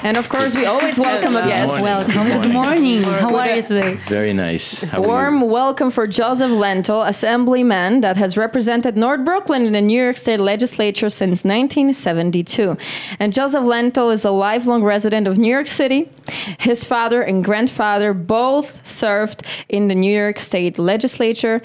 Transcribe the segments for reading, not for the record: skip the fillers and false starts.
And of course, we always welcome a guest. Welcome. Good morning. How are you today? Very nice. A warm welcome for Joseph Lentol, assemblyman that has represented North Brooklyn in the New York State Legislature since 1972. And Joseph Lentol is a lifelong resident of New York City. His father and grandfather both served in the New York State Legislature.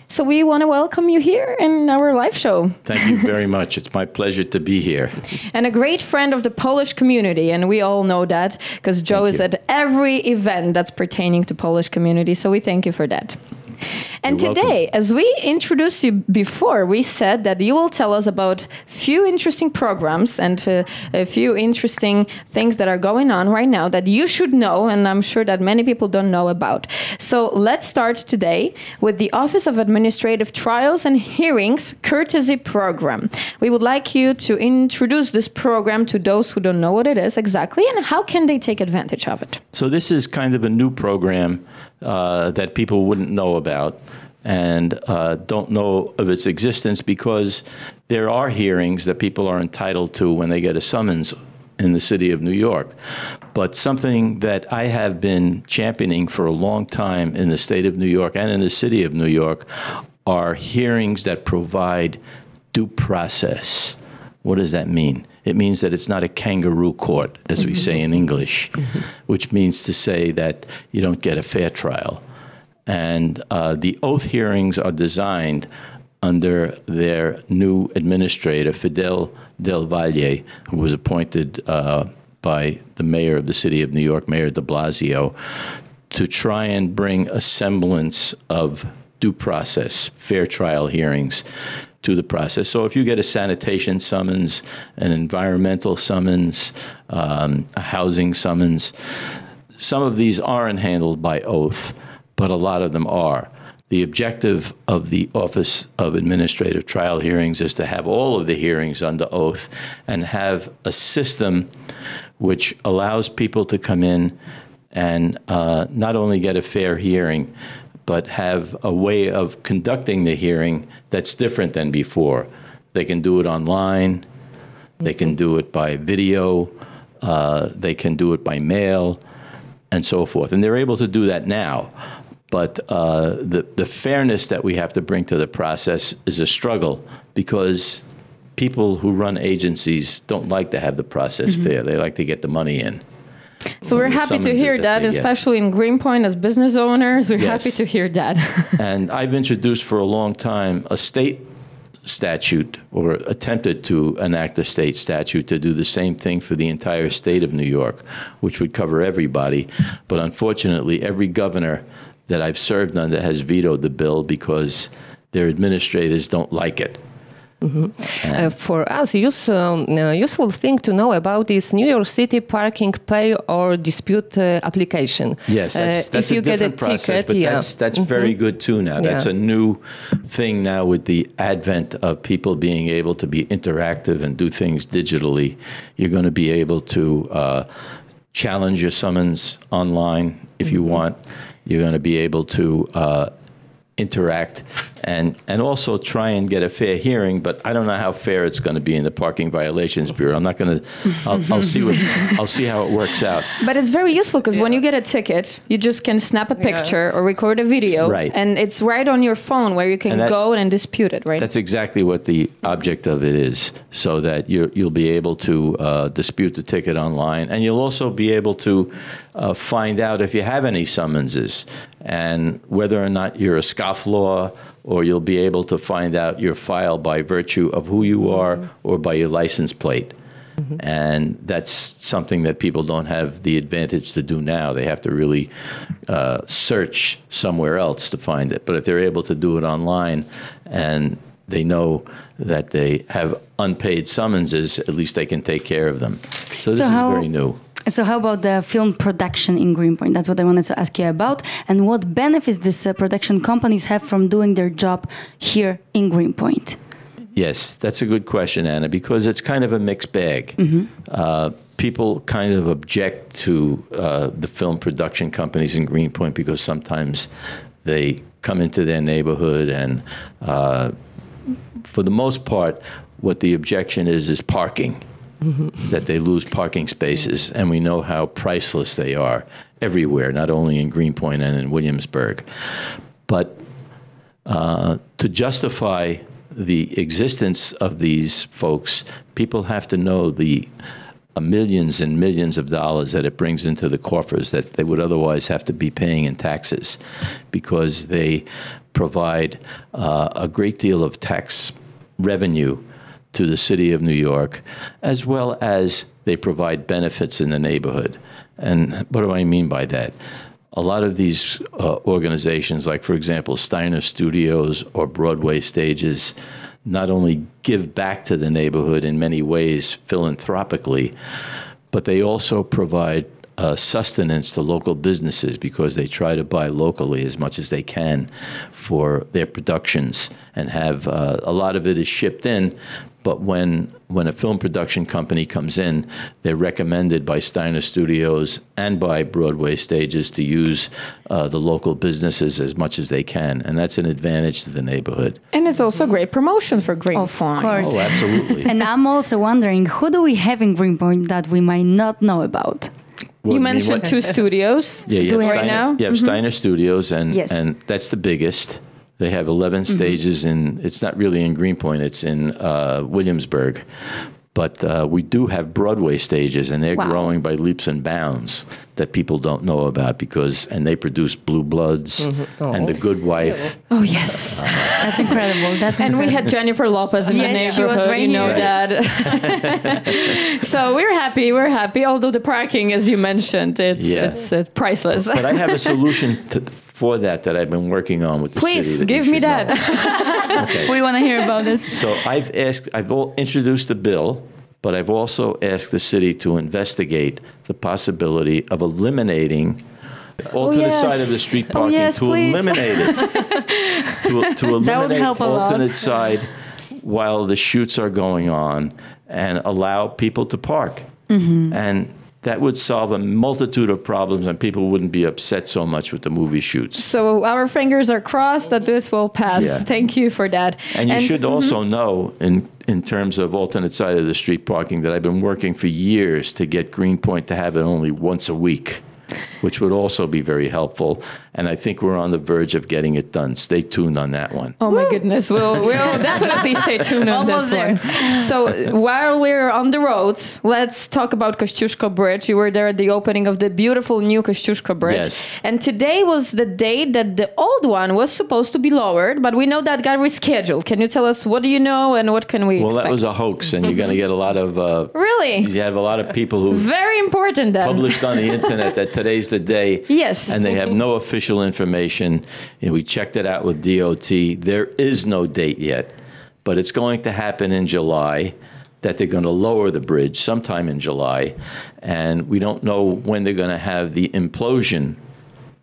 So we want to welcome you here in our live show. Thank you very much. It's my pleasure to be here. And a great friend of the Polish community. And we all know that because Joe is at every event that's pertaining to Polish community. So we thank you for that. And You're today, welcome. as we introduced you before, we said that you will tell us about few interesting programs and a few interesting things that are going on right now that you should know, and I'm sure that many people don't know about. So let's start today with the Office of Administrative Trials and Hearings Courtesy Program. We would like you to introduce this program to those who don't know what it is exactly, and how can they take advantage of it? So this is kind of a new program that people wouldn't know about and don't know of its existence because there are hearings that people are entitled to when they get a summons in the city of New York. But something that I have been championing for a long time in the state of New York and in the city of New York are hearings that provide due process. What does that mean? It means that it's not a kangaroo court, as we say in English, which means to say that you don't get a fair trial. And the oath hearings are designed under their new administrator, Fidel Del Valle, who was appointed by the mayor of the city of New York, Mayor de Blasio, to try and bring a semblance of due process, fair trial hearings to the process. So if you get a sanitation summons, an environmental summons, a housing summons, some of these aren't handled by oath, but a lot of them are. The objective of the Office of Administrative Trial Hearings is to have all of the hearings under oath and have a system which allows people to come in and not only get a fair hearing, but have a way of conducting the hearing that's different than before. They can do it online, they can do it by video, they can do it by mail, and so forth. And they're able to do that now. But the fairness that we have to bring to the process is a struggle because people who run agencies don't like to have the process fair. They like to get the money in. So we're happy to hear that, especially in Greenpoint as business owners. We're happy to hear that. And I've introduced for a long time a state statute, or attempted to enact a state statute to do the same thing for the entire state of New York, which would cover everybody. But unfortunately, every governor that I've served under has vetoed the bill because their administrators don't like it. For us, useful thing to know about is New York City parking pay or dispute application. Yes, that's if you a different get a process, ticket, but that's very good too now. That's a new thing now with the advent of people being able to be interactive and do things digitally. You're going to be able to challenge your summons online if you want. You're going to be able to interact and also try and get a fair hearing, but I don't know how fair it's going to be in the Parking Violations Bureau. I'm not going to. I'll see how it works out. But it's very useful because when you get a ticket, you just can snap a picture or record a video, and it's right on your phone where you can go and dispute it. Right. That's exactly what the object of it is, so that you'll be able to dispute the ticket online, and you'll also be able to find out if you have any summonses and whether or not you're a scofflaw, or you'll be able to find out your file by virtue of who you are or by your license plate. And that's something that people don't have the advantage to do now. They have to really search somewhere else to find it. But if they're able to do it online and they know that they have unpaid summonses, at least they can take care of them. So this is very new. So how about the film production in Greenpoint? That's what I wanted to ask you about. And what benefits these production companies have from doing their job here in Greenpoint? Yes, that's a good question, Anna, because it's kind of a mixed bag. People kind of object to the film production companies in Greenpoint because sometimes they come into their neighborhood and for the most part, what the objection is parking. that they lose parking spaces, and we know how priceless they are everywhere, not only in Greenpoint and in Williamsburg. But to justify the existence of these folks, people have to know the millions and millions of dollars that it brings into the coffers that they would otherwise have to be paying in taxes, because they provide a great deal of tax revenue to the city of New York, as well as they provide benefits in the neighborhood. And what do I mean by that? A lot of these organizations, like, for example, Steiner Studios or Broadway Stages, not only give back to the neighborhood in many ways philanthropically, but they also provide sustenance to local businesses, because they try to buy locally as much as they can for their productions, and have a lot of it is shipped in. But when a film production company comes in, they're recommended by Steiner Studios and by Broadway Stages to use the local businesses as much as they can. And that's an advantage to the neighborhood. And it's also great promotion for Greenpoint. Of course. Oh, absolutely. And I'm also wondering, who do we have in Greenpoint that we might not know about? What, You mentioned two studios. Yeah, you Do have we have Steiner, now? you have Steiner Studios, and Yes. and that's the biggest. They have 11 stages, and it's not really in Greenpoint, it's in Williamsburg. But we do have Broadway Stages, and they're Wow. growing by leaps and bounds that people don't know about, and they produce Blue Bloods and The Good Wife. Oh, yes. That's incredible. That's And we incredible. had Jennifer Lopez in the Yes, she was neighborhood, right you know here. that. So we're happy, although the parking, as you mentioned, it's priceless. But I have a solution for that I've been working on with the city. Please, that give you me should that. know. Okay. We want to hear about this. So I've introduced a bill, but I've also asked the city to investigate the possibility of eliminating alternate side of the street parking, to please. eliminate it. to eliminate help a lot. alternate side while the shoots are going on, and allow people to park. And that would solve a multitude of problems, and people wouldn't be upset so much with the movie shoots. So our fingers are crossed that this will pass. Yeah. Thank you for that. And you should also know, in terms of alternate side of the street parking, that I've been working for years to get Greenpoint to have it only once a week, which would also be very helpful. And I think we're on the verge of getting it done. Stay tuned on that one. Oh my goodness, we'll definitely stay tuned on Almost this one. So while we're on the roads, let's talk about Kosciuszko Bridge. You were there at the opening of the beautiful new Kosciuszko Bridge. Yes. And today was the day that the old one was supposed to be lowered, but we know that got rescheduled. Can you tell us, what do you know and what can we Well, expect? that was a hoax, and you're going to get a lot of... Really? You have a lot of people who Very important then. published on the internet that today's the day. Yes. And they have no official information. And we checked it out with DOT. There is no date yet, but it's going to happen in July, that they're going to lower the bridge sometime in July. And we don't know when they're going to have the implosion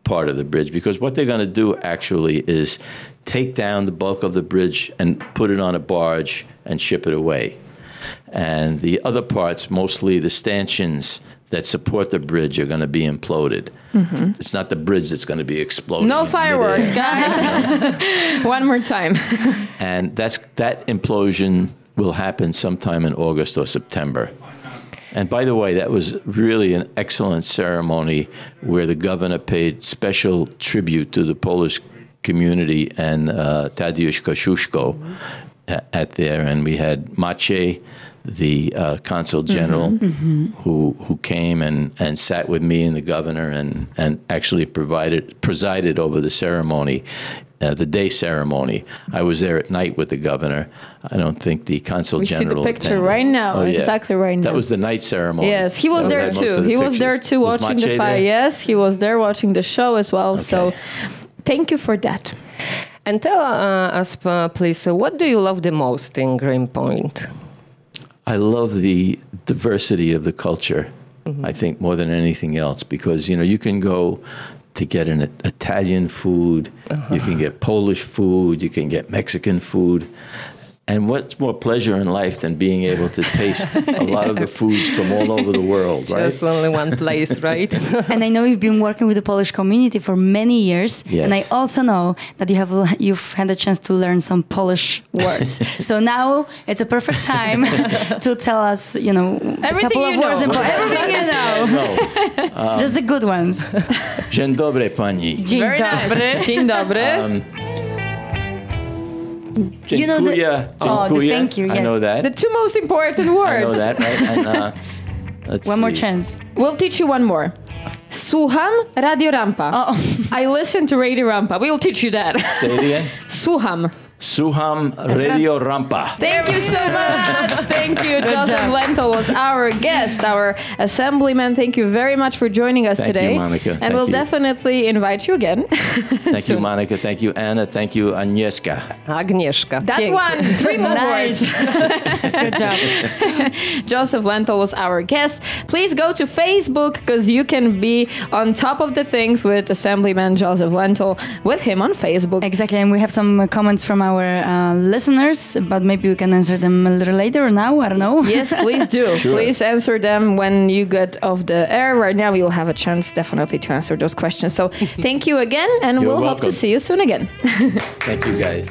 part of the bridge, because what they're going to do actually is take down the bulk of the bridge and put it on a barge and ship it away. And the other parts, mostly the stanchions that support the bridge, are going to be imploded. It's not the bridge that's going to be exploding. No in fireworks, midair. guys. One more time. And that implosion will happen sometime in August or September. And by the way, that was really an excellent ceremony where the governor paid special tribute to the Polish community and Tadeusz Kosciuszko at there. And we had Maciej, the consul general, who came and sat with me and the governor and actually presided over the ceremony, the day ceremony. I was there at night with the governor. I don't think the consul We general see the picture attended. right now, Oh, yeah. exactly right now. That was the night ceremony. Yes, he was That there had most too. of the He was there pictures. too, Was watching the Maciej fire. there? Yes, he was there watching the show as well. So, thank you for that. And tell us, please, what do you love the most in Greenpoint? I love the diversity of the culture, I think, more than anything else, because, you can go to get an Italian food, you can get Polish food, you can get Mexican food, And what's more pleasure in life than being able to taste a lot of the foods from all over the world, right? Just only one place, right? And I know you've been working with the Polish community for many years, Yes. and I also know that you've had a chance to learn some Polish words. So now it's a perfect time to tell us, a Everything couple of you words know. in Polish. Everything you know, No. just the good ones. Dzień dobry, pani. Dzień Very dobry. nice. Dzień dobry. Dziękuję. Oh, the Dziękuję. thank you, I know yes. that. The two most important I know words. that, right? And let's One more see. chance. We'll teach you one more. Słucham Radio Rampa. Oh. I listen to Radio Rampa. We will teach you that. Say it again. Słucham. Słucham Radio Rampa. Thank you so much. Thank you. Joseph job. Lentol was our guest, our assemblyman. Thank you very much for joining us Thank you, today. Monica. And Thank we'll you. definitely invite you again. Thank you, soon. Monica. Thank you, Anna. Thank you, Agnieszka. Agnieszka. That's Pięknie. one. 3 more Nice. words. Good job. Joseph Lentol was our guest. Please go to Facebook because you can be on top of the things with Assemblyman Joseph Lentol with him on Facebook. Exactly, and we have some comments from our listeners, but maybe we can answer them a little later or now. I don't know. Yes, please do. Sure. Please answer them when you get off the air. Right now, we will have a chance definitely to answer those questions. So thank you again, and You're we'll hope to welcome. see you soon again. Thank you, guys.